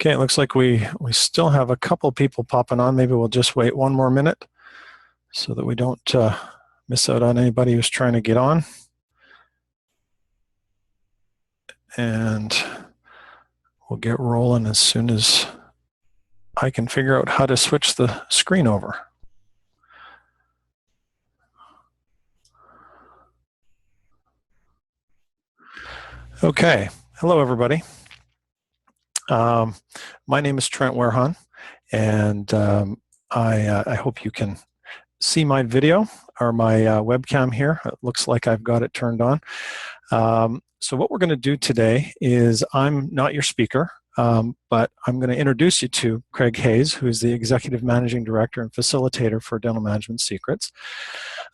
Okay, it looks like we still have a couple people popping on. Maybe we'll just wait one more minute so that we don't miss out on anybody who's trying to get on. And we'll get rolling as soon as I can figure out how to switch the screen over. Okay, hello everybody. My name is Trent Werhan, and I hope you can see my video or my webcam here. It looks like I've got it turned on. So what we're going to do today is, I'm not your speaker, but I'm going to introduce you to Craig Hayes, who is the Executive Managing Director and Facilitator for Dental Management Secrets.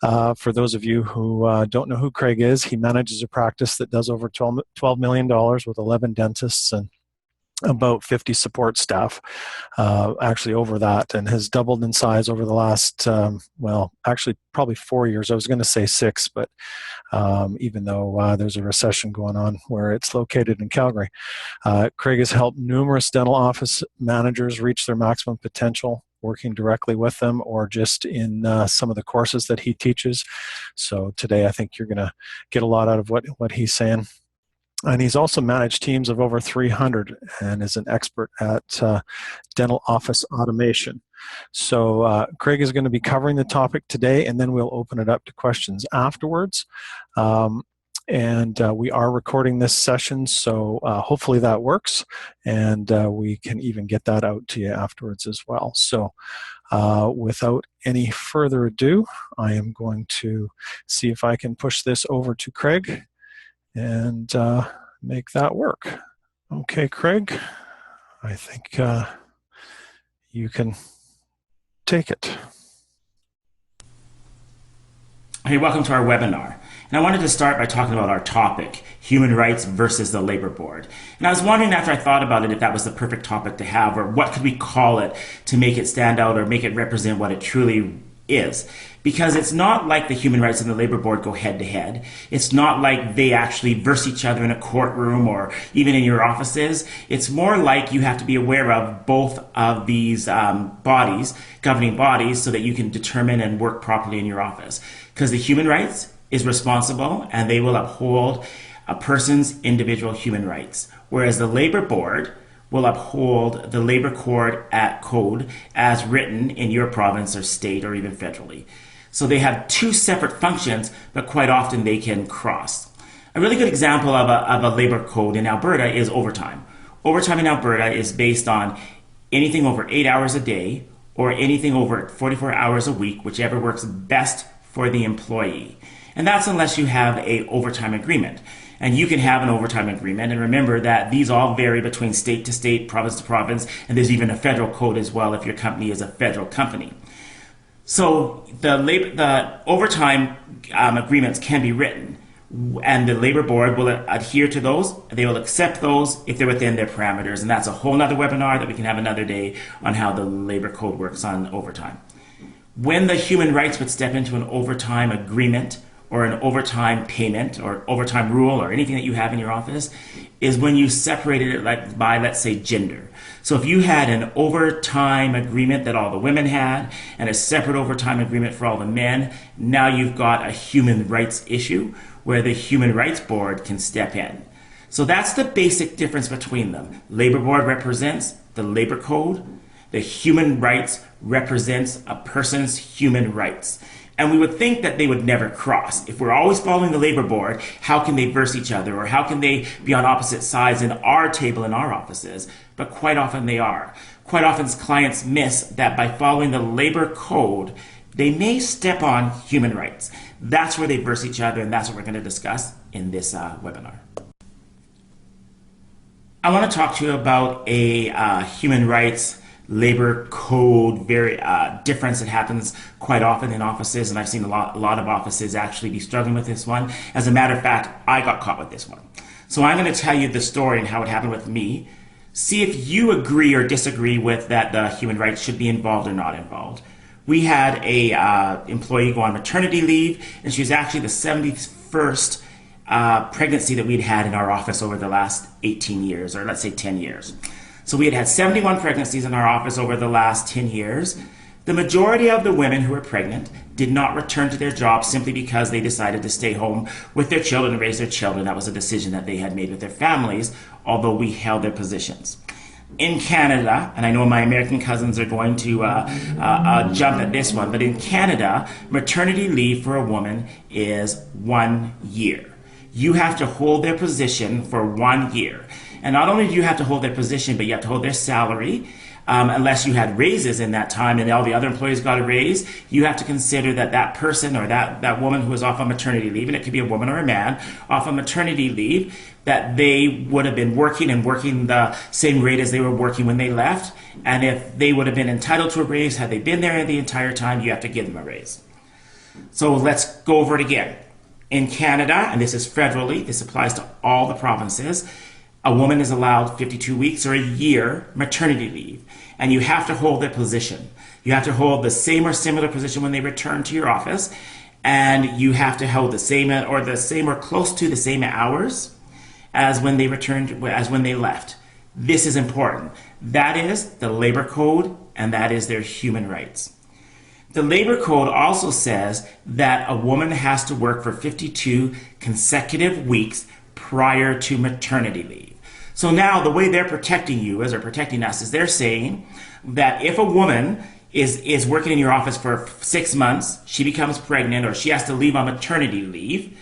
For those of you who don't know who Craig is, he manages a practice that does over $12 million with 11 dentists and about 50 support staff, actually over that, and has doubled in size over the last, well, actually probably 4 years. I was going to say 6, but even though there's a recession going on where it's located in Calgary. Craig has helped numerous dental office managers reach their maximum potential, working directly with them or just in some of the courses that he teaches. So today I think you're going to get a lot out of what he's saying. And he's also managed teams of over 300 and is an expert at dental office automation. So Craig is going to be covering the topic today, and then we'll open it up to questions afterwards. And we are recording this session, so hopefully that works, and we can even get that out to you afterwards as well. So without any further ado, I am going to see if I can push this over to Craig and make that work. Okay, Craig, I think you can take it. Hey, welcome to our webinar. And I wanted to start by talking about our topic, human rights versus the labor board. And I was wondering, after I thought about it, if that was the perfect topic to have, or what could we call it to make it stand out or make it represent what it truly is. Because it's not like the human rights and the labor board go head to head. It's not like they actually verse each other in a courtroom or even in your offices. It's more like you have to be aware of both of these bodies, governing bodies, so that you can determine and work properly in your office. Because the human rights is responsible and they will uphold a person's individual human rights. Whereas the labor board will uphold the labor code as written in your province or state or even federally. So they have two separate functions, but quite often they can cross. A really good example of a labor code in Alberta is overtime. Overtime in Alberta is based on anything over 8 hours a day or anything over 44 hours a week, whichever works best for the employee. And that's unless you have an overtime agreement. And you can have an overtime agreement. And remember that these all vary between state to state, province to province, and there's even a federal code as well if your company is a federal company. So the overtime agreements can be written, and the labor board will adhere to those. They will accept those if they're within their parameters. And that's a whole other webinar that we can have another day on how the labor code works on overtime. When the human rights would step into an overtime agreement or an overtime payment or overtime rule or anything that you have in your office is when you separated it by, let's say, gender. So if you had an overtime agreement that all the women had and a separate overtime agreement for all the men, now you've got a human rights issue where the Human Rights Board can step in. So that's the basic difference between them. Labor Board represents the labor code. The human rights represents a person's human rights. And we would think that they would never cross. If we're always following the labor board, how can they verse each other? Or how can they be on opposite sides in our table in our offices? But quite often they are. Quite often clients miss that by following the labor code, they may step on human rights. That's where they verse each other, and that's what we're going to discuss in this webinar. I want to talk to you about a human rights labor code difference that happens quite often in offices, and I've seen a lot of offices actually be struggling with this one. As a matter of fact, I got caught with this one. So I'm going to tell you the story and how it happened with me. See if you agree or disagree with that the human rights should be involved or not involved. We had a employee go on maternity leave, and she was actually the 71st pregnancy that we'd had in our office over the last 18 years, or let's say 10 years. So we had had 71 pregnancies in our office over the last 10 years. The majority of the women who were pregnant did not return to their jobs simply because they decided to stay home with their children and raise their children. That was a decision that they had made with their families, although we held their positions. In Canada, and I know my American cousins are going to jump at this one, but in Canada, maternity leave for a woman is 1 year. You have to hold their position for 1 year. And not only do you have to hold their position, but you have to hold their salary. Unless you had raises in that time and all the other employees got a raise, you have to consider that that person or that woman who is off on maternity leave, and it could be a woman or a man, off on maternity leave, that they would have been working the same rate as they were working when they left. And if they would have been entitled to a raise, had they been there the entire time, you have to give them a raise. So let's go over it again. In Canada, and this is federally, this applies to all the provinces, a woman is allowed 52 weeks or a year maternity leave, and you have to hold their position. You have to hold the same or similar position when they return to your office, and you have to hold the same or close to the same hours as when they returned, as when they left. This is important. That is the labor code, and that is their human rights. The labor code also says that a woman has to work for 52 consecutive weeks prior to maternity leave. So now the way they're protecting you, as they're protecting us, is they're saying that if a woman is working in your office for 6 months, she becomes pregnant, or she has to leave on maternity leave,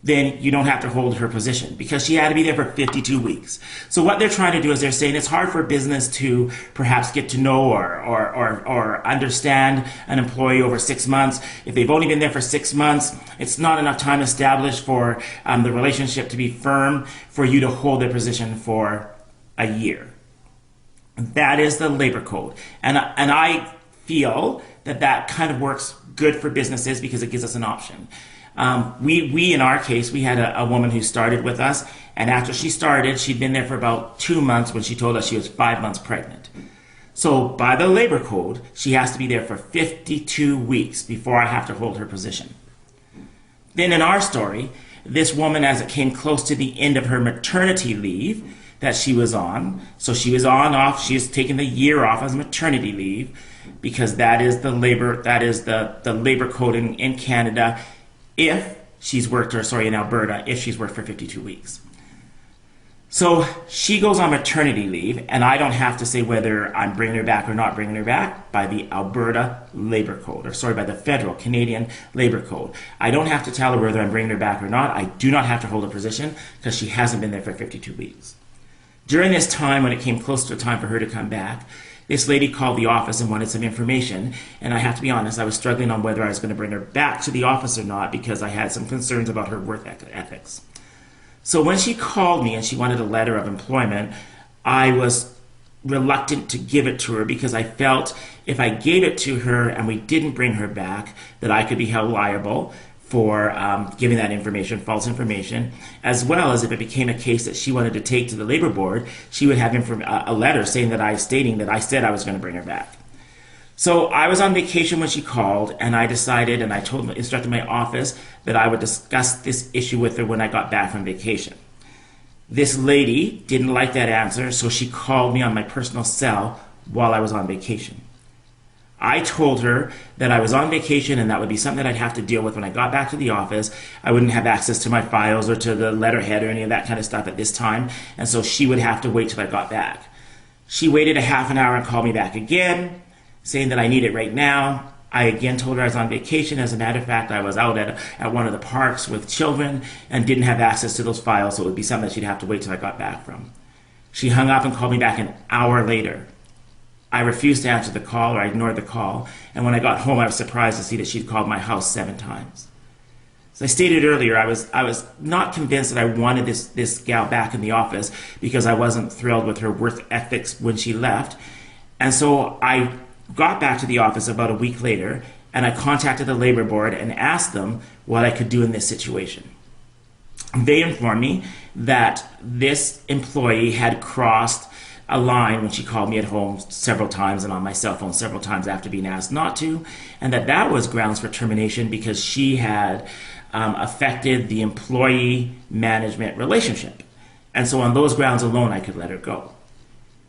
then you don't have to hold her position because she had to be there for 52 weeks. So what they're trying to do is they're saying it's hard for a business to perhaps get to know or understand an employee over 6 months. If they've only been there for 6 months, it's not enough time established for the relationship to be firm for you to hold their position for a year. That is the labor code. And I feel that kind of works good for businesses because it gives us an option. We in our case, we had a woman who started with us, and after she started, she'd been there for about 2 months when she told us she was 5 months pregnant. So by the labor code, she has to be there for 52 weeks before I have to hold her position. Then in our story, this woman, as it came close to the end of her maternity leave that she was on, so she was she was taking the year off as maternity leave because that is the labor code in Canada. If she's worked, in Alberta, if she's worked for 52 weeks. So she goes on maternity leave, and I don't have to say whether I'm bringing her back or not bringing her back by the Alberta Labor Code, by the federal Canadian Labor Code. I don't have to tell her whether I'm bringing her back or not. I do not have to hold a position because she hasn't been there for 52 weeks. During this time, when it came close to time for her to come back, this lady called the office and wanted some information, and I have to be honest, I was struggling on whether I was going to bring her back to the office or not because I had some concerns about her work ethics. So when she called me and she wanted a letter of employment, I was reluctant to give it to her because I felt if I gave it to her and we didn't bring her back, that I could be held liable for giving that information, false information, as well as if it became a case that she wanted to take to the labor board, she would have a letter stating that I said I was going to bring her back. So I was on vacation when she called, and I decided, and I instructed my office that I would discuss this issue with her when I got back from vacation. This lady didn't like that answer, so she called me on my personal cell while I was on vacation. I told her that I was on vacation and that would be something that I'd have to deal with when I got back to the office. I wouldn't have access to my files or to the letterhead or any of that kind of stuff at this time, and so she would have to wait till I got back. She waited a half an hour and called me back again, saying that I need it right now. I again told her I was on vacation. As a matter of fact, I was out at one of the parks with children and didn't have access to those files, so it would be something that she'd have to wait till I got back from. She hung up and called me back an hour later. I refused to answer the call, or I ignored the call, and when I got home, I was surprised to see that she'd called my house 7 times. As I stated earlier, I was not convinced that I wanted this gal back in the office because I wasn't thrilled with her work ethics when she left, and so I got back to the office about a week later, and I contacted the labor board and asked them what I could do in this situation. They informed me that this employee had crossed a line when she called me at home several times and on my cell phone several times after being asked not to, and that was grounds for termination because she had affected the employee-management relationship. And so on those grounds alone, I could let her go.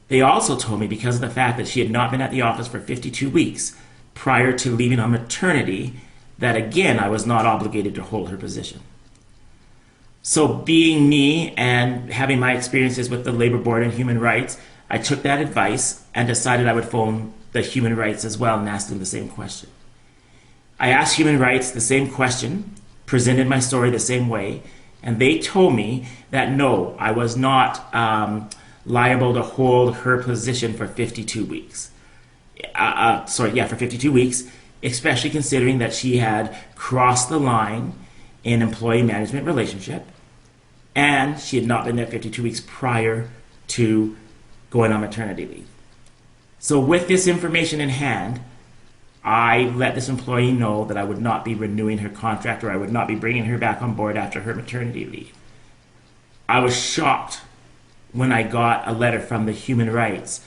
They also told me because of the fact that she had not been at the office for 52 weeks prior to leaving on maternity, that again, I was not obligated to hold her position. So being me and having my experiences with the Labor Board and human rights, I took that advice and decided I would phone the human rights as well and ask them the same question. I asked human rights the same question, presented my story the same way, and they told me that no, I was not liable to hold her position for 52 weeks. For 52 weeks, especially considering that she had crossed the line in employee management relationship and she had not been there 52 weeks prior to going on maternity leave. So with this information in hand, I let this employee know that I would not be renewing her contract or I would not be bringing her back on board after her maternity leave. I was shocked when I got a letter from the human rights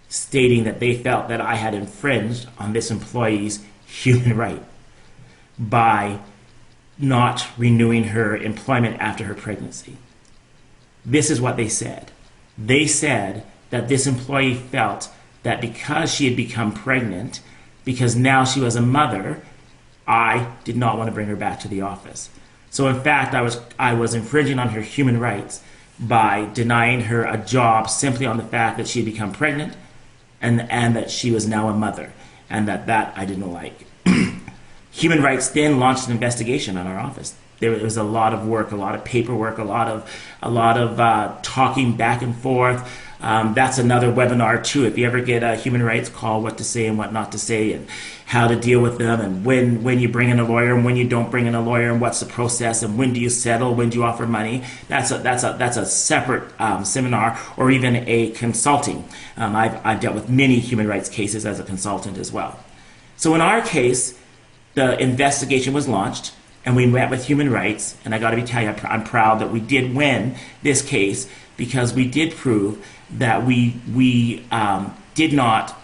stating that they felt that I had infringed on this employee's human right by not renewing her employment after her pregnancy. This is what they said. They said that this employee felt that because she had become pregnant, because now she was a mother, I did not want to bring her back to the office. So in fact, I was infringing on her human rights by denying her a job simply on the fact that she had become pregnant and that she was now a mother, and that I didn't like. Human rights then launched an investigation on our office. There was a lot of work, a lot of paperwork, a lot of talking back and forth. That's another webinar too. If you ever get a human rights call, what to say and what not to say, and how to deal with them, and when you bring in a lawyer and when you don't bring in a lawyer, and what's the process, and when do you settle, when do you offer money. That's a separate seminar, or even a consulting. I've dealt with many human rights cases as a consultant as well. So in our case, the investigation was launched, and we met with human rights, and I got to tell you, I'm proud that we did win this case because we did prove that we did not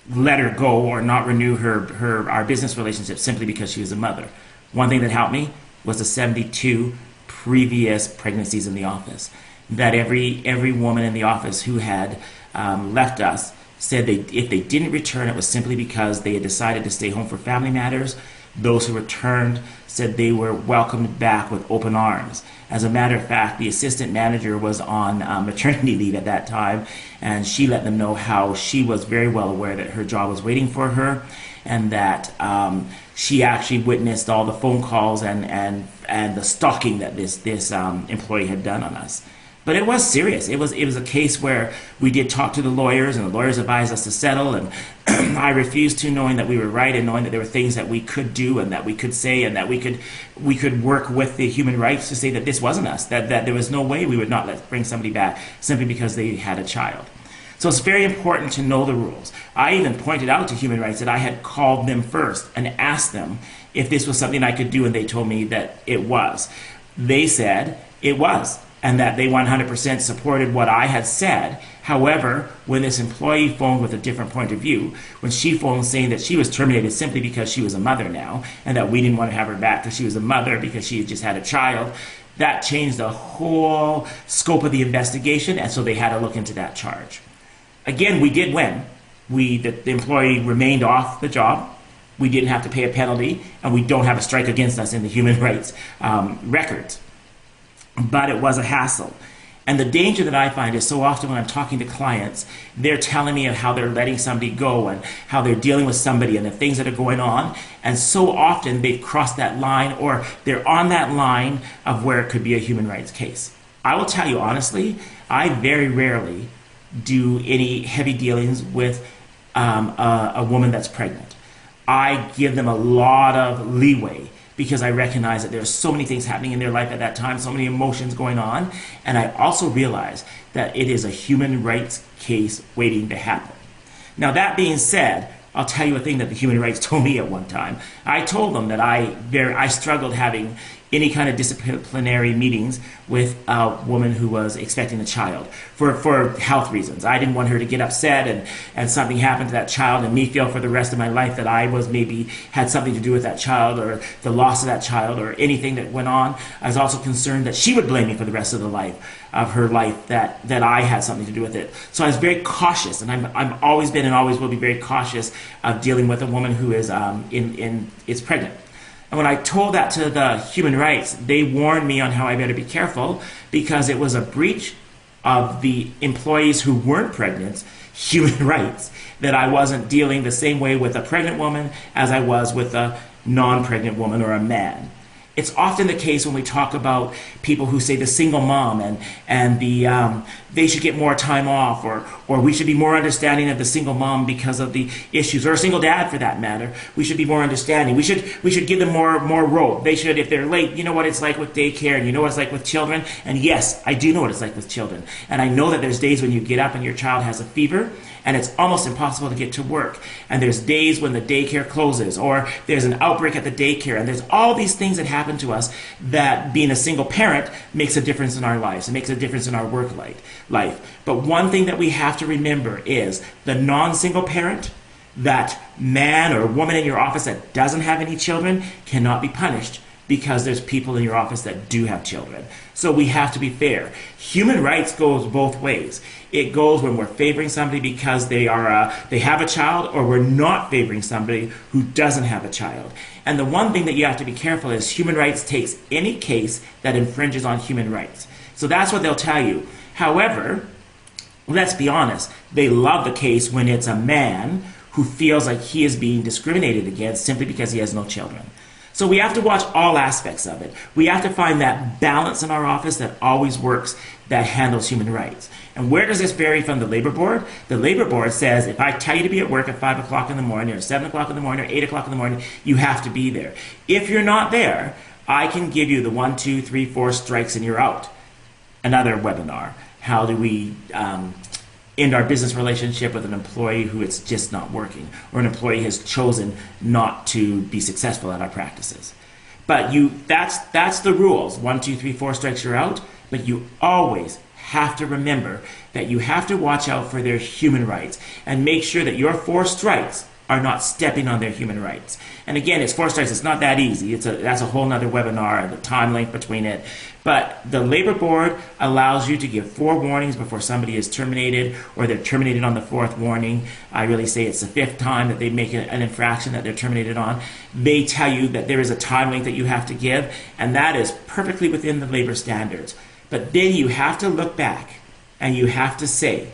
let her go or not renew our business relationship simply because she was a mother. One thing that helped me was the 72 previous pregnancies in the office. That every woman in the office who had left us said if they didn't return, it was simply because they had decided to stay home for family matters. Those who returned said they were welcomed back with open arms. As a matter of fact, the assistant manager was on maternity leave at that time, and she let them know how she was very well aware that her job was waiting for her, and that she actually witnessed all the phone calls and the stalking that this employee had done on us. But it was serious. It was a case where we did talk to the lawyers, and the lawyers advised us to settle, and I refused to, knowing that we were right and knowing that there were things that we could do and that we could say and that we could work with the human rights to say that this wasn't us, that there was no way we would not bring somebody back simply because they had a child. So it's very important to know the rules. I even pointed out to human rights that I had called them first and asked them if this was something I could do, and they told me that it was. They said it was, and that they 100% supported what I had said. However, when this employee phoned with a different point of view, when she phoned saying that she was terminated simply because she was a mother now, and that we didn't want to have her back because she was a mother because she had just had a child, that changed the whole scope of the investigation, and so they had to look into that charge. Again, we did win. The employee remained off the job. We didn't have to pay a penalty, and we don't have a strike against us in the human rights records. But it was a hassle. And the danger that I find is so often when I'm talking to clients, they're telling me of how they're letting somebody go and how they're dealing with somebody and the things that are going on. And so often they've crossed that line, or they're on that line of where it could be a human rights case. I will tell you honestly, I very rarely do any heavy dealings with a woman that's pregnant. I give them a lot of leeway, because I recognize that there are so many things happening in their life at that time, so many emotions going on, and I also realize that it is a human rights case waiting to happen. Now, that being said, I'll tell you a thing that the human rights told me at one time. I told them that I struggled having any kind of disciplinary meetings with a woman who was expecting a child for health reasons. I didn't want her to get upset and something happened to that child and me feel for the rest of my life that I was maybe had something to do with that child or the loss of that child or anything that went on. I was also concerned that she would blame me for the rest of the life of her life that I had something to do with it. So I was very cautious, and I've always been and always will be very cautious of dealing with a woman who is is pregnant. And when I told that to the human rights, they warned me on how I better be careful because it was a breach of the employees who weren't pregnant human rights, that I wasn't dealing the same way with a pregnant woman as I was with a non-pregnant woman or a man. It's often the case when we talk about people who say the single mom and they should get more time off, or we should be more understanding of the single mom because of the issues, or a single dad for that matter. We should be more understanding. We should give them more rope. They should, if they're late, you know what it's like with daycare, and you know what it's like with children. And yes, I do know what it's like with children. And I know that there's days when you get up and your child has a fever, and it's almost impossible to get to work. And there's days when the daycare closes, or there's an outbreak at the daycare, and there's all these things that happen to us that being a single parent makes a difference in our lives. It makes a difference in our work life. But one thing that we have to remember is the non-single parent, that man or woman in your office that doesn't have any children, cannot be punished because there's people in your office that do have children. So we have to be fair. Human rights goes both ways. It goes when we're favoring somebody because they have a child, or we're not favoring somebody who doesn't have a child. And the one thing that you have to be careful is human rights takes any case that infringes on human rights. So that's what they'll tell you. However, let's be honest, they love the case when it's a man who feels like he is being discriminated against simply because he has no children. So we have to watch all aspects of it. We have to find that balance in our office that always works, that handles human rights. And where does this vary from the Labor Board? The Labor Board says if I tell you to be at work at 5 o'clock in the morning, or 7 o'clock in the morning, or 8 o'clock in the morning, you have to be there. If you're not there, I can give you the 1, 2, 3, 4 strikes and you're out. Another webinar. How do we end our business relationship with an employee who it's just not working, or an employee has chosen not to be successful at our practices? But that's the rules. 1, 2, 3, 4 strikes, you're out. But you always have to remember that you have to watch out for their human rights and make sure that your 4 strikes are not stepping on their human rights. And again, it's 4 strikes. It's not that easy. That's a whole nother webinar, the time length between it. But the Labor Board allows you to give 4 warnings before somebody is terminated, or they're terminated on the 4th warning. I really say it's the 5th time that they make an infraction that they're terminated on. They tell you that there is a time length that you have to give, and that is perfectly within the labor standards. But then you have to look back and you have to say,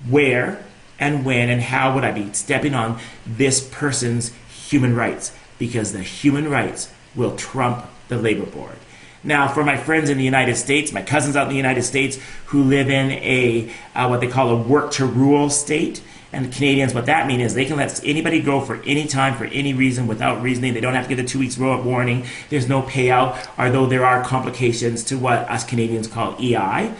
where and when and how would I be stepping on this person's human rights? Because the human rights will trump the Labor Board. Now, for my friends in the United States, my cousins out in the United States who live in a what they call a work-to-rule state, and the Canadians, what that means is they can let anybody go for any time, for any reason, without reasoning. They don't have to give the 2 weeks warning. There's no payout, although there are complications to what us Canadians call EI.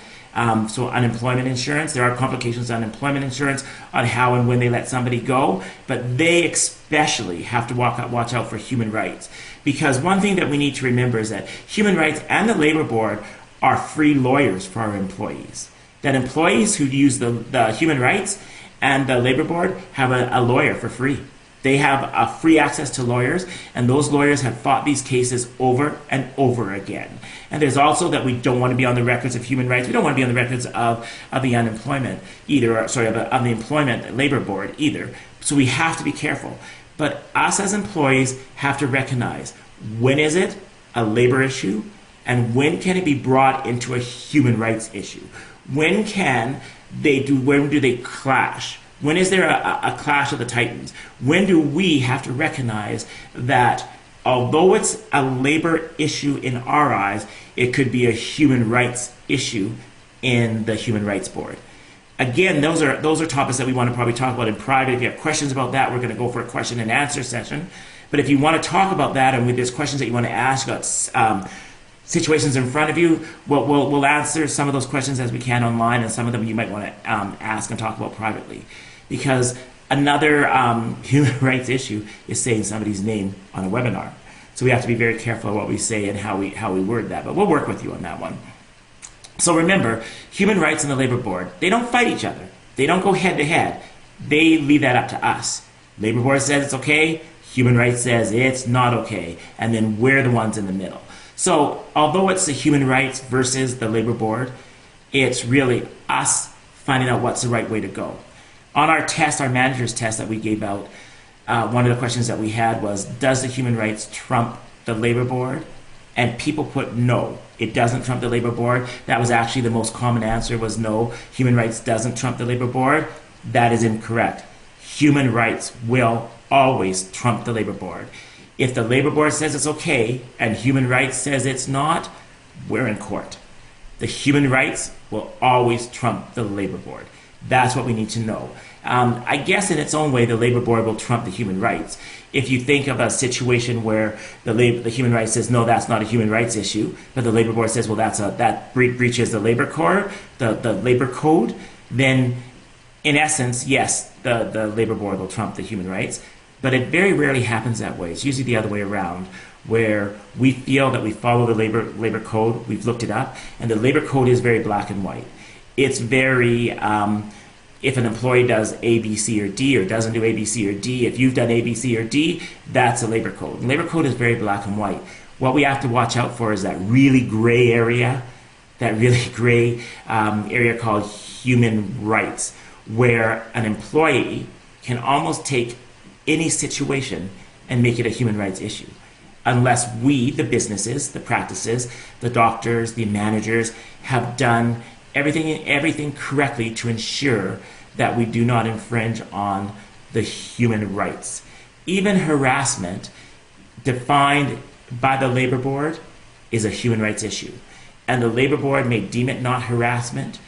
So unemployment insurance. There are complications to unemployment insurance on how and when they let somebody go. But they especially have to watch out for human rights. Because one thing that we need to remember is that human rights and the Labor Board are free lawyers for our employees. That employees who use the human rights and the Labor Board have a lawyer for free. They have a free access to lawyers, and those lawyers have fought these cases over and over again. And there's also that we don't want to be on the records of human rights. We don't want to be on the records of the unemployment either, of the employment Labor Board either. So we have to be careful. But us as employees have to recognize, when is it a labor issue, and when can it be brought into a human rights issue? When do they clash? When is there a clash of the titans? When do we have to recognize that although it's a labor issue in our eyes, it could be a human rights issue in the Human Rights Board? Again, those are topics that we want to probably talk about in private. If you have questions about that, we're going to go for a question and answer session. But if you want to talk about that, and there's questions that you want to ask about situations in front of you, we'll answer some of those questions as we can online, and some of them you might want to ask and talk about privately. Because another human rights issue is saying somebody's name on a webinar. So we have to be very careful of what we say and how we word that. But we'll work with you on that one. So remember, human rights and the labor board, they don't fight each other. They don't go head to head. They leave that up to us. Labor board says it's okay. Human rights says it's not okay. And then we're the ones in the middle. So although it's the human rights versus the labor board, it's really us finding out what's the right way to go. On our test, our manager's test that we gave out, one of the questions that we had was, does the human rights trump the labor board? And people put no, it doesn't trump the labor board. That was actually the most common answer, was no, human rights doesn't trump the labor board. That is incorrect. Human rights will always trump the labor board. If the labor board says it's okay and human rights says it's not, we're in court. The human rights will always trump the labor board. That's what we need to know. I guess in its own way, the labor board will trump the human rights. If you think of a situation where the human rights says, no, that's not a human rights issue, but the labor board says, well, that breaches the labor code, the labor code, then in essence, yes, the labor board will trump the human rights. But it very rarely happens that way. It's usually the other way around, where we feel that we follow the labor code, we've looked it up, and the labor code is very black and white. It's very, if an employee does A, B, C, or D, or doesn't do A, B, C, or D, if you've done A, B, C, or D, that's a labor code. The labor code is very black and white. What we have to watch out for is that really gray area, area called human rights, where an employee can almost take any situation and make it a human rights issue, unless we, the businesses, the practices, the doctors, the managers, have done everything correctly to ensure that we do not infringe on the human rights. Even harassment, defined by the labor board, is a human rights issue. And the labor board may deem it not harassment,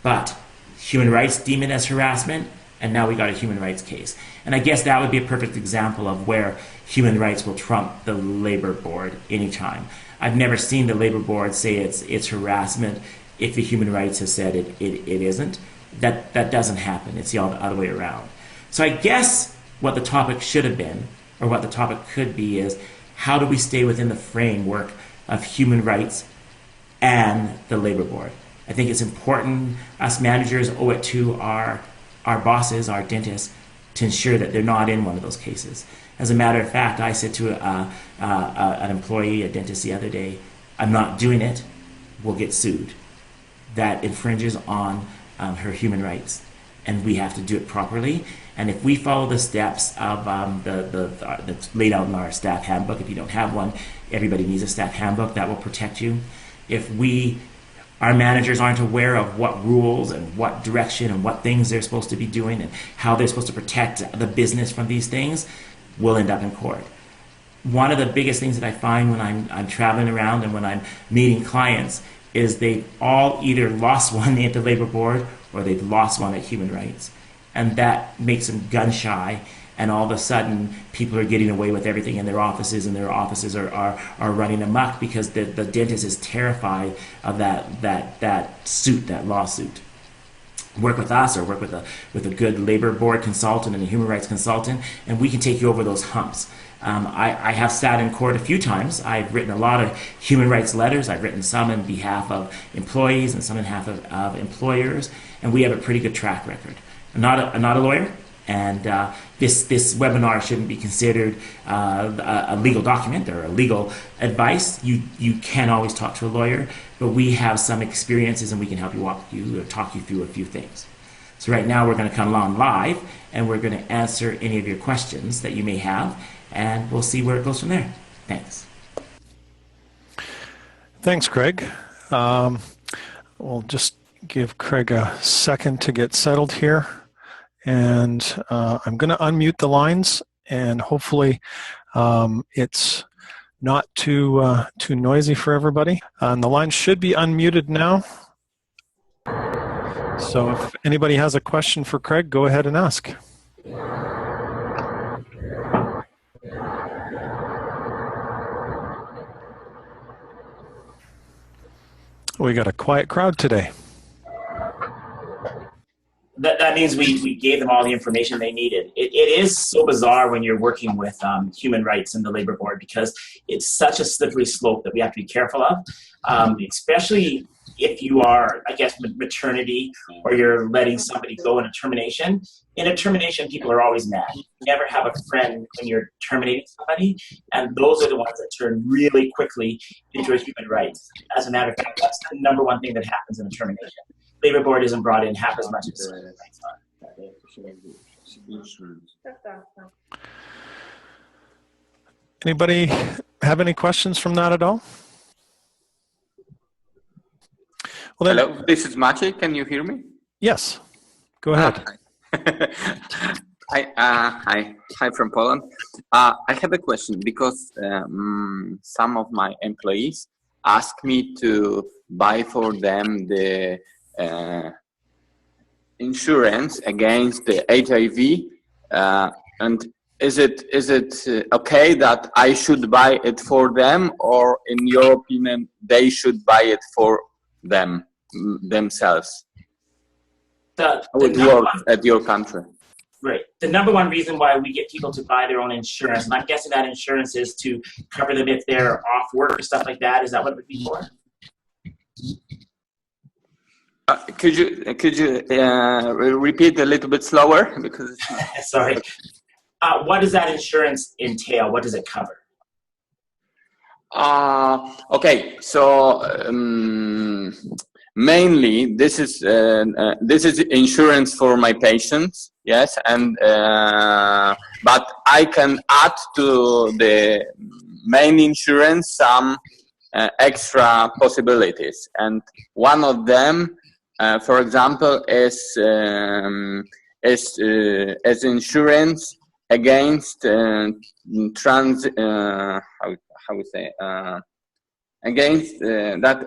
but human rights deem it as harassment, and now we got a human rights case. And I guess that would be a perfect example of where human rights will trump the labor board anytime. I've never seen the labor board say it's harassment if the human rights has said it isn't. That doesn't happen. It's the other way around. So I guess what the topic should have been, or what the topic could be, is how do we stay within the framework of human rights and the labor board? I think it's important, us managers owe it to our bosses, our dentists, to ensure that they're not in one of those cases. As a matter of fact, I said to an employee, a dentist the other day, I'm not doing it, we'll get sued. That infringes on her human rights, and we have to do it properly. And if we follow the steps of that's laid out in our staff handbook, if you don't have one, everybody needs a staff handbook that will protect you. If our managers aren't aware of what rules and what direction and what things they're supposed to be doing and how they're supposed to protect the business from these things, we'll end up in court. One of the biggest things that I find when I'm traveling around and when I'm meeting clients is they've all either lost one at the labor board or they've lost one at human rights. And that makes them gun shy, and all of a sudden people are getting away with everything in their offices, and their offices are running amok because the dentist is terrified of that suit, that lawsuit. Work with us, or work with a good labor board consultant and a human rights consultant, and we can take you over those humps. I have sat in court a few times. I've written a lot of human rights letters. I've written some on behalf of employees and some on behalf of employers, and we have a pretty good track record. I'm not a lawyer, and this webinar shouldn't be considered a legal document or a legal advice. You can always talk to a lawyer, but we have some experiences and we can help you talk you through a few things. So right now we're going to come on live, and we're going to answer any of your questions that you may have, and we'll see where it goes from there. Thanks. Thanks, Craig. We'll just give Craig a second to get settled here. And I'm going to unmute the lines, and hopefully it's not too noisy for everybody. And the line should be unmuted now. So if anybody has a question for Craig, go ahead and ask. We got a quiet crowd today. That that means we gave them all the information they needed. It is so bizarre when you're working with human rights and the labor board, because it's such a slippery slope that we have to be careful of, especially if you are, I guess, maternity, or you're letting somebody go in a termination. In a termination, people are always mad. You never have a friend when you're terminating somebody, and those are the ones that turn really quickly into a human rights. As a matter of fact, that's the number one thing that happens in a termination. Labor board isn't brought in half as much as human rights are. Anybody have any questions from that at all? Well, then, hello, this is Maciej. Can you hear me? Yes. Go ahead. Hi from Poland. I have a question because some of my employees ask me to buy for them the insurance against the HIV, and is it okay that I should buy it for them, or in your opinion they should buy it for themselves? How it works at your country? Right. The number one reason why we get people to buy their own insurance, and I'm guessing that insurance is to cover them if they're off work or stuff like that. Is that what it would be for? Could you repeat a little bit slower, because sorry. What does that insurance entail? What does it cover? Okay, so mainly this is insurance for my patients, yes, and but I can add to the main insurance some extra possibilities, and one of them, for example, is insurance against against that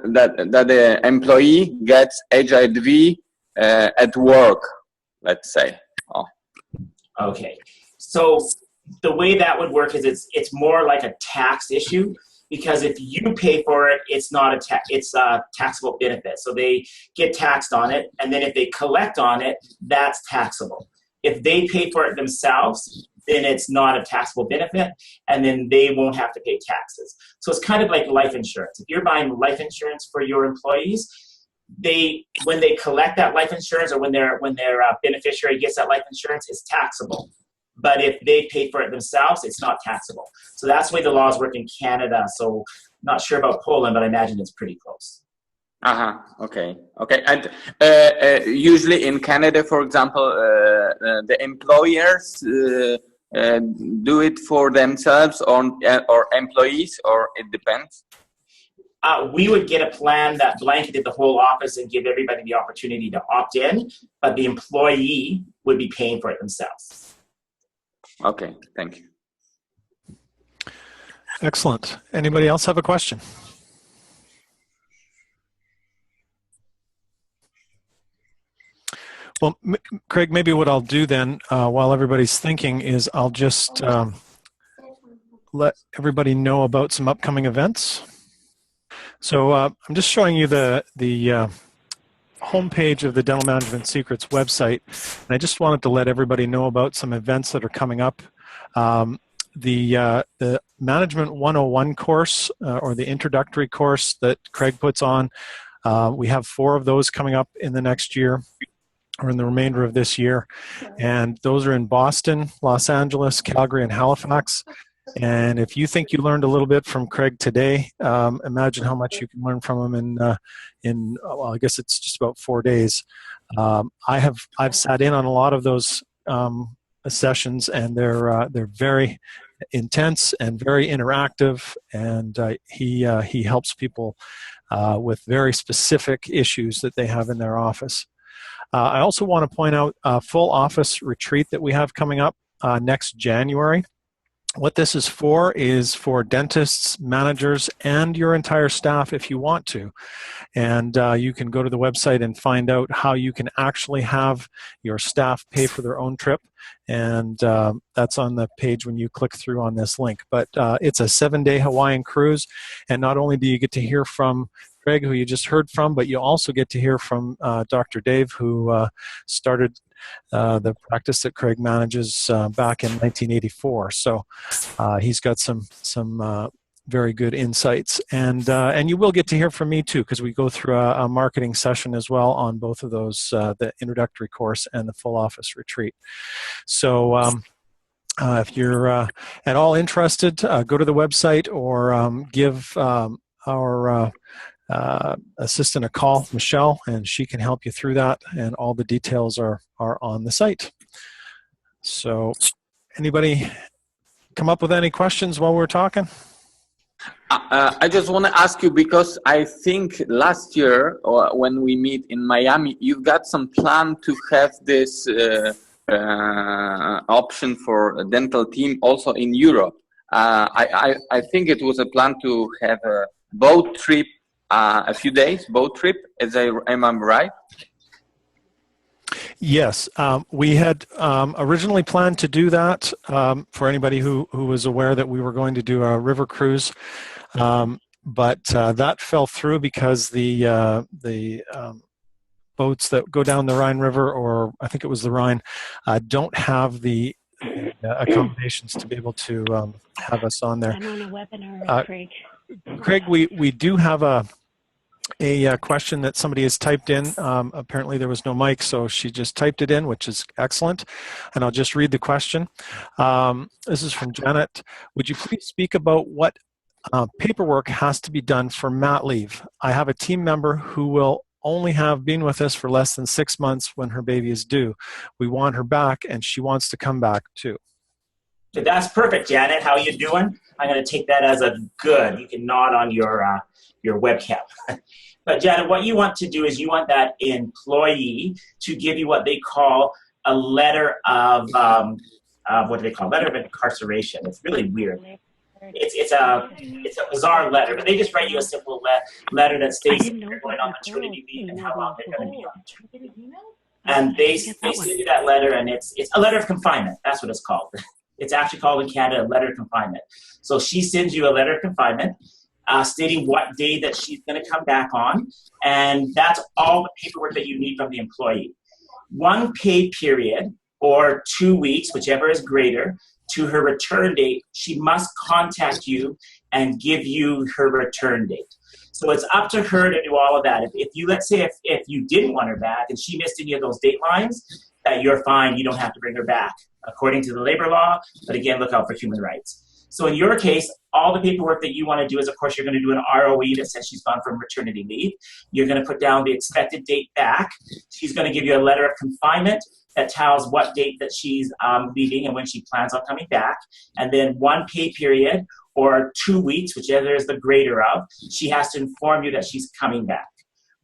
the employee gets HIV at work, let's say. Oh. Okay, so the way that would work is it's more like a tax issue, because if you pay for it, it's not it's a taxable benefit. So they get taxed on it, and then if they collect on it, that's taxable. If they pay for it themselves, then it's not a taxable benefit, and then they won't have to pay taxes. So it's kind of like life insurance. If you're buying life insurance for your employees, when they collect that life insurance, or when their beneficiary gets that life insurance, it's taxable. But if they pay for it themselves, it's not taxable. So that's the way the laws work in Canada. So not sure about Poland, but I imagine it's pretty close. Okay. And usually in Canada, for example, the employers do it for themselves, or employees, or it depends? We would get a plan that blanketed the whole office and give everybody the opportunity to opt in, but the employee would be paying for it themselves. Okay, thank you. Excellent. Anybody else have a question? Well, Craig, maybe what I'll do then, while everybody's thinking, is I'll just let everybody know about some upcoming events. So I'm just showing you the homepage of the Dental Management Secrets website, and I just wanted to let everybody know about some events that are coming up. The Management 101 course, or the introductory course that Craig puts on, we have 4 of those coming up in the next year, or in the remainder of this year, and those are in Boston, Los Angeles, Calgary, and Halifax. And if you think you learned a little bit from Craig today, imagine how much you can learn from him in well, I guess it's just about 4 days. I've sat in on a lot of those sessions, and they're very intense and very interactive, and he helps people with very specific issues that they have in their office. I also want to point out a full office retreat that we have coming up next January. What this is for dentists, managers, and your entire staff if you want to. And you can go to the website and find out how you can actually have your staff pay for their own trip. And that's on the page when you click through on this link. But it's a 7-day Hawaiian cruise. And not only do you get to hear from Craig, who you just heard from, but you also get to hear from Dr. Dave, who started the practice that Craig manages back in 1984. So he's got some very good insights, and you will get to hear from me too, because we go through a marketing session as well on both of those, the introductory course and the full office retreat. So if you're at all interested, go to the website or give our assistant a call, Michelle, and she can help you through that, and all the details are on the site. So anybody come up with any questions while we're talking? I just want to ask you, because I think last year, or when we meet in Miami, you've got some plan to have this option for a dental team also in Europe. I think it was a plan to have a boat trip, a few days boat trip, as I remember, right? Yes, we had originally planned to do that. For anybody who was aware that we were going to do a river cruise, but that fell through because the boats that go down the Rhine River, or I think it was the Rhine, don't have the accommodations to be able to have us on there. I'm on a webinar, Craig. Craig, we do have a question that somebody has typed in. Apparently there was no mic, so she just typed it in, which is excellent. And I'll just read the question. This is from Janet. Would you please speak about what paperwork has to be done for mat leave? I have a team member who will only have been with us for less than 6 months when her baby is due. We want her back, and she wants to come back too. That's perfect, Janet. How are you doing? I'm going to take that as a good. You can nod on your webcam. But Janet, what you want to do is you want that employee to give you what they call a letter of what do they call? Letter of incarceration. It's really weird. It's a bizarre letter, but they just write you a simple letter that states they're going on maternity leave and how long they're going to be on maternity leave. And they send you that letter, and it's a letter of confinement. That's what it's called. It's actually called in Canada a letter of confinement. So she sends you a letter of confinement stating what day that she's going to come back on, and that's all the paperwork that you need from the employee. 1 pay period or 2 weeks, whichever is greater, to her return date, she must contact you and give you her return date. So it's up to her to do all of that. If you, let's say, if you didn't want her back and she missed any of those date lines, that you're fine, you don't have to bring her back according to the labor law, but again, look out for human rights. So in your case, all the paperwork that you want to do is, of course, you're going to do an ROE that says she's gone from maternity leave. You're going to put down the expected date back. She's going to give you a letter of confinement that tells what date that she's leaving and when she plans on coming back. And then 1 pay period or 2 weeks, whichever is the greater of, she has to inform you that she's coming back.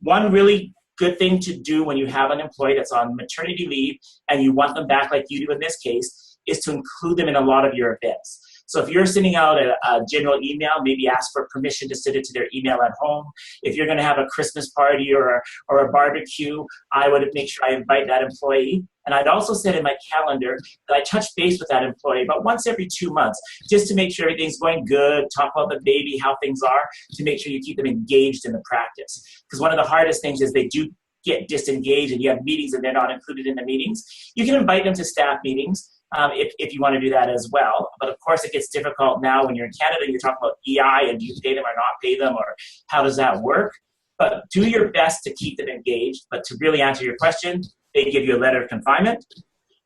One really good thing to do when you have an employee that's on maternity leave and you want them back like you do in this case is to include them in a lot of your events. So if you're sending out a general email, maybe ask for permission to send it to their email at home. If you're going to have a Christmas party or a barbecue, I would make sure I invite that employee. And I'd also set in my calendar that I touch base with that employee about once every 2 months, just to make sure everything's going good, talk about the baby, how things are, to make sure you keep them engaged in the practice. Because one of the hardest things is they do get disengaged and you have meetings and they're not included in the meetings. You can invite them to staff meetings. If you want to do that as well. But of course, it gets difficult now when you're in Canada, you're talking about EI and do you pay them or not pay them, or how does that work? But do your best to keep them engaged. But to really answer your question, they give you a letter of confinement.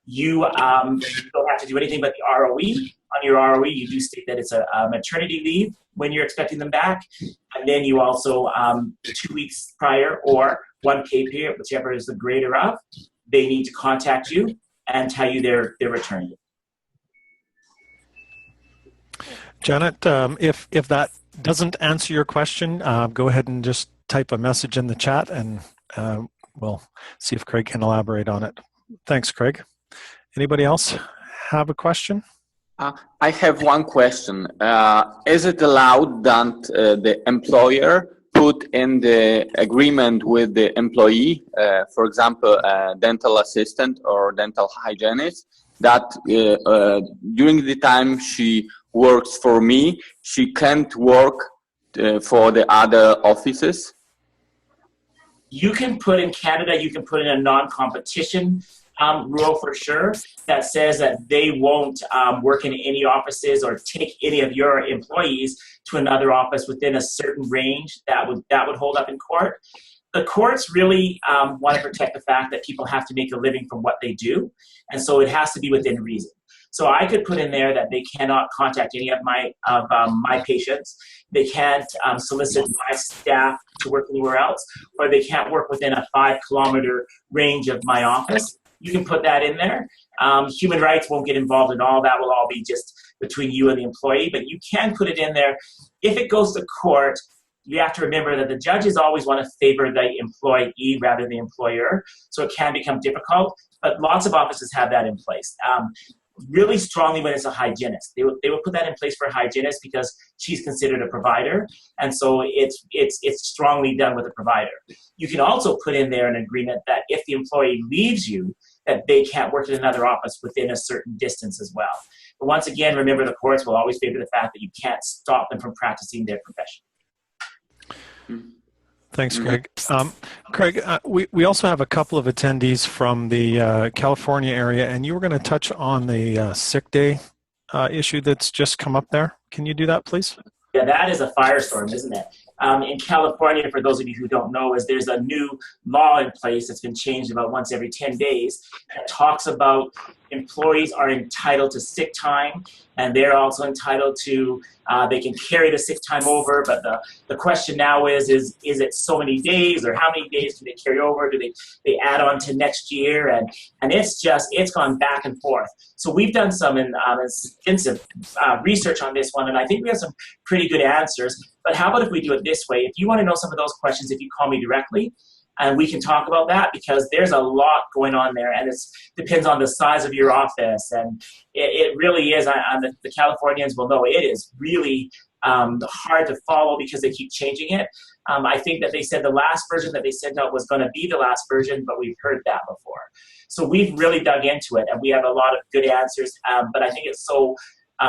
You don't have to do anything but the ROE. On your ROE, you do state that it's a maternity leave when you're expecting them back. And then you also, 2 weeks prior or 1 pay period, whichever is the greater of, they need to contact you and tell you their return date. Janet, if that doesn't answer your question, go ahead and just type a message in the chat, and we'll see if Craig can elaborate on it. Thanks, Craig. Anybody else have a question? I have one question. Is it allowed that the employer put in the agreement with the employee, for example, a dental assistant or dental hygienist, that during the time she works for me, she can't work for the other offices? You can put in Canada, you can put in a non-competition rule for sure that says that they won't work in any offices or take any of your employees to another office within a certain range that would hold up in court. The courts really want to protect the fact that people have to make a living from what they do, and so it has to be within reason. So I could put in there that they cannot contact any of my patients. They can't solicit my staff to work anywhere else, or they can't work within a 5-kilometer range of my office. You can put that in there. Human rights won't get involved in all that. Will all be just between you and the employee, but you can put it in there. If it goes to court, you have to remember that the judges always want to favor the employee rather than the employer, so it can become difficult, but lots of offices have that in place. Really strongly when it's a hygienist. They would put that in place for a hygienist because she's considered a provider, and so it's strongly done with a provider. You can also put in there an agreement that if the employee leaves you, that they can't work in another office within a certain distance as well. But once again, remember the courts will always favor the fact that you can't stop them from practicing their profession. Thanks, Craig. Craig, we also have a couple of attendees from the California area, and you were going to touch on the sick day issue that's just come up there. Can you do that, please? Yeah, that is a firestorm, isn't it? In California, for those of you who don't know, there's a new law in place that's been changed about once every 10 days that talks about employees are entitled to sick time, and they're also entitled to, they can carry the sick time over, but the question now is it so many days, or how many days do they carry over? Do they add on to next year? And it's gone back and forth. So we've done some extensive research on this one, and I think we have some pretty good answers. But how about if we do it this way? If you want to know some of those questions, if you call me directly, and we can talk about that, because there's a lot going on there, and it depends on the size of your office, and it really is. The Californians will know it is really hard to follow because they keep changing it. I think that they said the last version that they sent out was going to be the last version, but we've heard that before. So we've really dug into it, and we have a lot of good answers, but I think it's so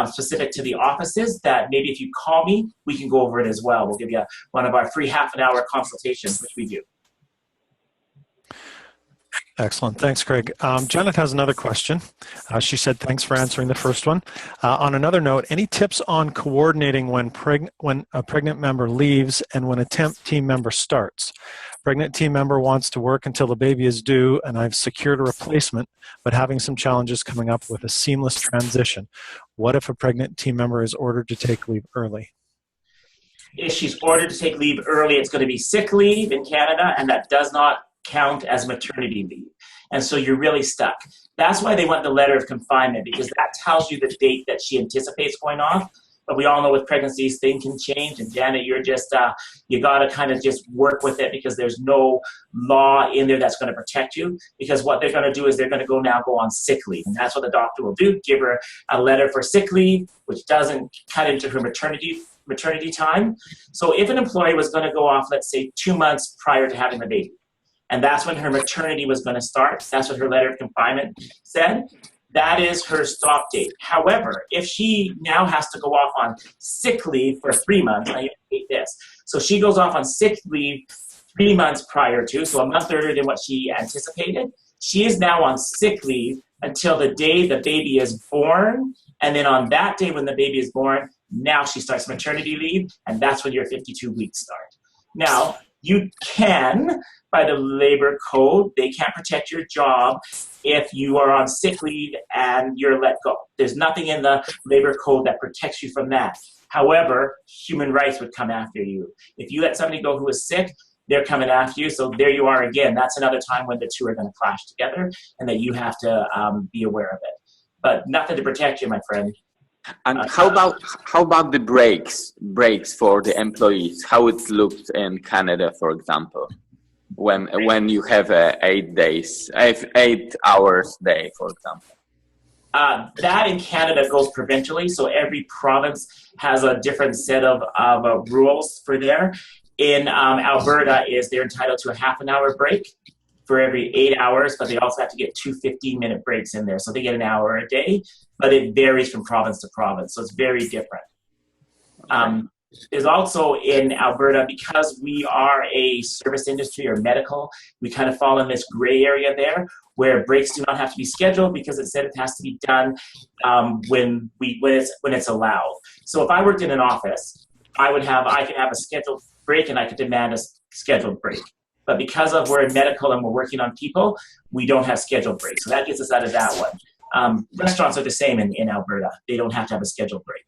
specific to the offices that maybe if you call me, we can go over it as well. We'll give you one of our free half-an-hour consultations, which we do. Excellent. Thanks, Craig. Janet has another question. She said, thanks for answering the first one. On another note, any tips on coordinating when a pregnant member leaves and when a temp team member starts? Pregnant team member wants to work until the baby is due, and I've secured a replacement, but having some challenges coming up with a seamless transition. What if a pregnant team member is ordered to take leave early? If she's ordered to take leave early, it's going to be sick leave in Canada, and that does not count as maternity leave. And so you're really stuck. That's why they want the letter of confinement, because that tells you the date that she anticipates going off. But we all know with pregnancies, things can change. And Janet, you're just, you got to kind of just work with it, because there's no law in there that's going to protect you. Because what they're going to do is they're going to go on sick leave. And that's what the doctor will do, give her a letter for sick leave, which doesn't cut into her maternity time. So if an employee was going to go off, let's say 2 months prior to having the baby, and that's when her maternity was going to start, that's what her letter of confinement said, that is her stop date. However, if she now has to go off on sick leave for 3 months, now you hate this. So she goes off on sick leave 3 months prior to, so a month earlier than what she anticipated. She is now on sick leave until the day the baby is born, and then on that day when the baby is born, now she starts maternity leave, and that's when your 52 weeks start. Now, you can, by the labor code, they can't protect your job if you are on sick leave and you're let go. There's nothing in the labor code that protects you from that. However, human rights would come after you. If you let somebody go who is sick, they're coming after you. So there you are again. That's another time when the two are going to clash together, and that you have to be aware of it. But nothing to protect you, my friend. And how about the breaks for the employees? How it looked in Canada, for example, when you have 8 hours day, for example. That in Canada goes provincially, so every province has a different set of rules for there. In Alberta, they're entitled to a half-an-hour break for every 8 hours, but they also have to get 2 15-minute breaks in there. So they get an hour a day, but it varies from province to province. So it's very different. Okay. is also in Alberta, because we are a service industry or medical, we kind of fall in this gray area there where breaks do not have to be scheduled, because it said it has to be done when it's allowed. So if I worked in an office, I could have a scheduled break and I could demand a scheduled break. But because of we're in medical and we're working on people, we don't have scheduled breaks. So that gets us out of that one. Restaurants are the same in Alberta. They don't have to have a scheduled break.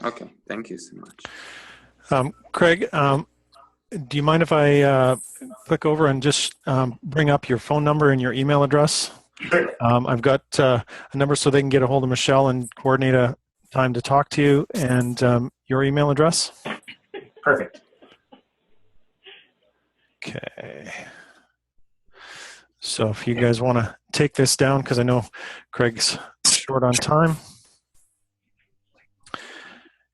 Okay, thank you so much. Craig, do you mind if I click over and just bring up your phone number and your email address? Sure. I've got a number so they can get a hold of Michelle and coordinate a time to talk to you, and your email address? Perfect. Okay. So if you guys want to take this down, because I know Craig's short on time.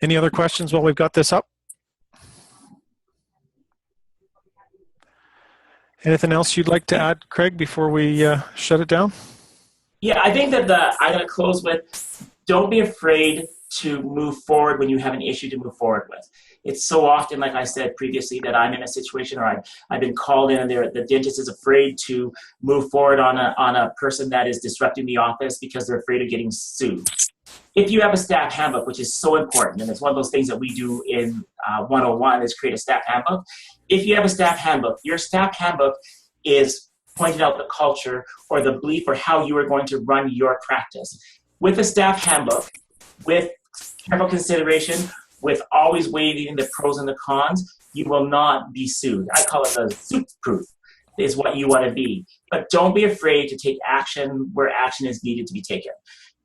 Any other questions while we've got this up? Anything else you'd like to add, Craig, before we shut it down? Yeah, I think that I'm going to close with, don't be afraid to move forward when you have an issue to move forward with. It's so often, like I said previously, that I'm in a situation, or I've been called in and the dentist is afraid to move forward on a person that is disrupting the office because they're afraid of getting sued. If you have a staff handbook, which is so important, and it's one of those things that we do in 101 is create a staff handbook. If you have a staff handbook, your staff handbook is pointing out the culture or the belief or how you are going to run your practice. With a staff handbook, with careful consideration, with always weighing the pros and the cons, you will not be sued. I call it the soup proof is what you want to be. But don't be afraid to take action where action is needed to be taken.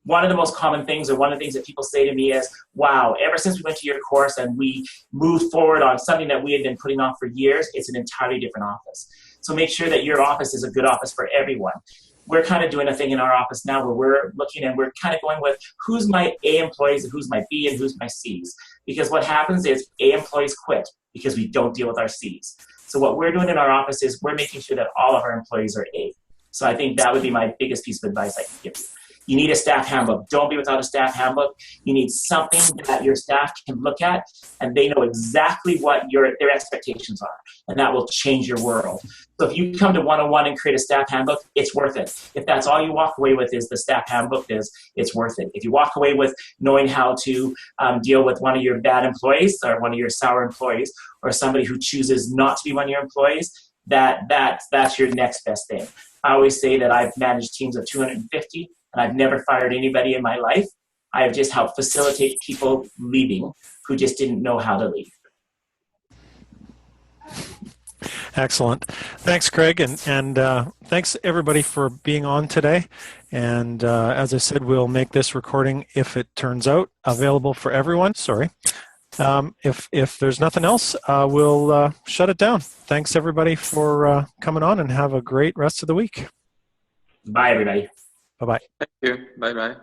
One of the most common things, or one of the things that people say to me is, wow, ever since we went to your course and we moved forward on something that we had been putting off for years, it's an entirely different office. So make sure that your office is a good office for everyone. We're kind of doing a thing in our office now where we're looking and we're kind of going with who's my A employees and who's my B and who's my C's. Because what happens is A employees quit because we don't deal with our C's. So what we're doing in our office is we're making sure that all of our employees are A. So I think that would be my biggest piece of advice I can give you. You need a staff handbook. Don't be without a staff handbook. You need something that your staff can look at and they know exactly what their expectations are. And that will change your world. So if you come to 101 and create a staff handbook, it's worth it. If that's all you walk away with is the staff handbook, it's worth it. If you walk away with knowing how to deal with one of your bad employees or one of your sour employees or somebody who chooses not to be one of your employees, that's your next best thing. I always say that I've managed teams of 250 and I've never fired anybody in my life. I have just helped facilitate people leaving who just didn't know how to leave. Excellent. Thanks, Craig, and thanks everybody for being on today. And as I said, we'll make this recording, if it turns out, available for everyone. Sorry. If there's nothing else, we'll shut it down. Thanks everybody for coming on, and have a great rest of the week. Bye, everybody. Bye-bye. Thank you. Bye-bye.